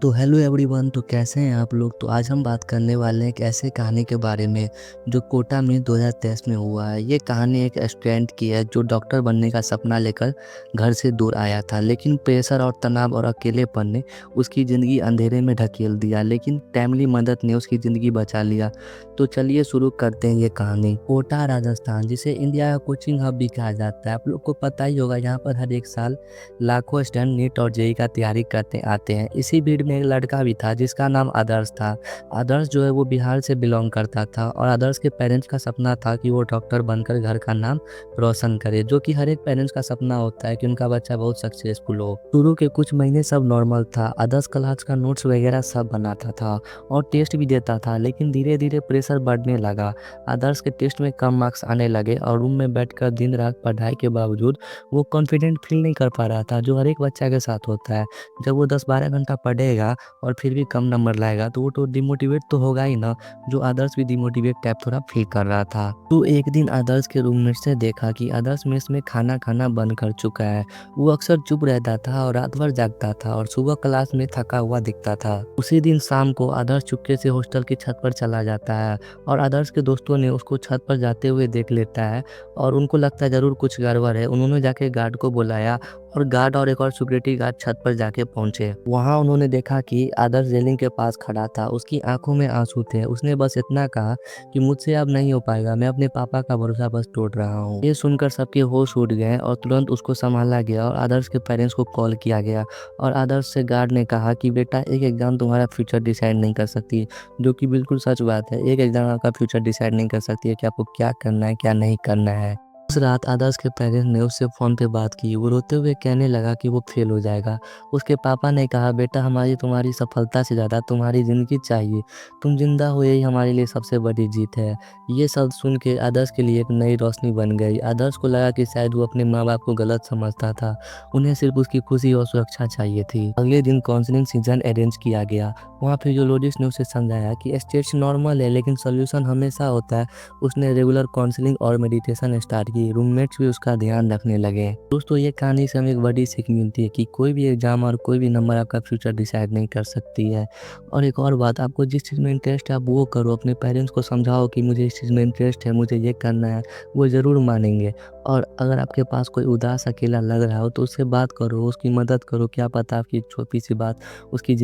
तो hello everyone, तो कैसे हैं आप लोग। तो आज हम बात करने वाले हैं एक ऐसे कहानी के बारे में जो कोटा में 2023 में हुआ है। ये कहानी एक स्टूडेंट की है जो डॉक्टर बनने का सपना लेकर घर से दूर आया था, लेकिन प्रेशर और तनाव और अकेलेपन ने उसकी ज़िंदगी अंधेरे में ढकेल दिया, लेकिन फैमिली मदद ने उसकी ज़िंदगी बचा लिया। तो चलिए शुरू करते हैं ये कहानी। कोटा राजस्थान, जिसे इंडिया का कोचिंग हब भी कहा जाता है, आप लोग को पता ही होगा, यहाँ पर हर एक साल लाखों स्टूडेंट नीट और जेईई का तैयारी करते आते हैं। इसी भीड़ में एक लड़का भी था जिसका नाम आदर्श था। आदर्श जो है वो बिहार से बिलोंग करता था और आदर्श के पेरेंट्स का सपना था कि वो डॉक्टर बनकर घर का नाम रोशन करे, जो कि हर एक पेरेंट्स का सपना होता है कि उनका बच्चा बहुत सक्सेसफुल हो। शुरू के कुछ महीने सब नॉर्मल था। आदर्श क्लास का नोट्स वगैरह सब बनाता था और टेस्ट भी देता था, लेकिन धीरे धीरे प्रेशर बढ़ने लगा। आदर्श के टेस्ट में कम मार्क्स आने लगे और रूम में बैठकर दिन रात पढ़ाई के बावजूद वो कॉन्फिडेंट फील नहीं कर पा रहा था, जो हर एक बच्चा के साथ होता है। जब वो 10-12 घंटा पढ़ेगा और फिर भी कम नंबर लाएगा तो वो तो डिमोटिवेट तो होगा ही ना, जो आदर्श भी डिमोटिवेट टाइप थोड़ा फील कर रहा था। तो एक दिन आदर्श के रूममेट से देखा कि आदर्श मेस में खाना खाना बंद कर चुका है। वो अक्सर चुप रहता था और रात भर जागता था और सुबह क्लास में थका हुआ दिखता था। उसी दिन शाम को आदर्श चुपके से हॉस्टल की छत पर चला जाता है और आदर्श के दोस्तों ने उसको छत पर जाते हुए देख लेता है और उनको लगता है जरूर कुछ गड़बड़ है। उन्होंने जाके गार्ड को बुलाया और गार्ड और एक और सिक्योरिटी गार्ड छत पर जाके पहुंचे। वहां उन्होंने देखा कि आदर्श रेलिंग के पास खड़ा था। उसकी आंखों में आंसू थे। उसने बस इतना कहा कि मुझसे अब नहीं हो पाएगा, मैं अपने पापा का भरोसा बस तोड़ रहा हूँ। ये सुनकर सबके होश उड़ गए और तुरंत उसको संभाला गया और आदर्श के पेरेंट्स को कॉल किया गया और आदर्श से गार्ड ने कहा कि बेटा, एक एग्जाम तुम्हारा फ्यूचर डिसाइड नहीं कर सकती, जो कि बिल्कुल सच बात है। एक एग्जाम आपका फ्यूचर डिसाइड नहीं कर सकती है कि आपको क्या करना है क्या नहीं करना है। उस रात आदर्श के पेरेंट्स ने उससे फ़ोन पे बात की। वो रोते हुए कहने लगा कि वो फेल हो जाएगा। उसके पापा ने कहा, बेटा, हमारी तुम्हारी सफलता से ज़्यादा तुम्हारी ज़िंदगी चाहिए। तुम जिंदा हो, यही हमारे लिए सबसे बड़ी जीत है। ये सब सुन के आदर्श के लिए एक नई रोशनी बन गई। आदर्श को लगा कि शायद वो अपने माँ बाप को गलत समझता था। उन्हें सिर्फ उसकी खुशी और सुरक्षा चाहिए थी। अगले दिन काउंसलिंग सीजन अरेंज किया गया। वहाँ फिजियोलॉजिस्ट ने उसे समझाया कि स्टेज नॉर्मल है, लेकिन सोल्यूशन हमेशा होता है। उसने रेगुलर काउंसलिंग और मेडिटेशन स्टार्ट की। रूममेट्स भी उसका ध्यान रखने लगे। दोस्तों, ये कहानी से हमें एक बड़ी सीख मिलती है कि कोई भी एग्जाम और कोई भी नंबर आपका फ्यूचर डिसाइड नहीं कर सकती है। और एक और बात, आपको जिस चीज़ में इंटरेस्ट है आप वो करो। अपने पेरेंट्स को समझाओ कि मुझे इस चीज़ में इंटरेस्ट है, मुझे ये करना है, वो ज़रूर मानेंगे। और अगर आपके पास कोई उदास अकेला लग रहा हो तो उससे बात करो, उसकी मदद करो। क्या पता आपकी छोटी सी बात उसकी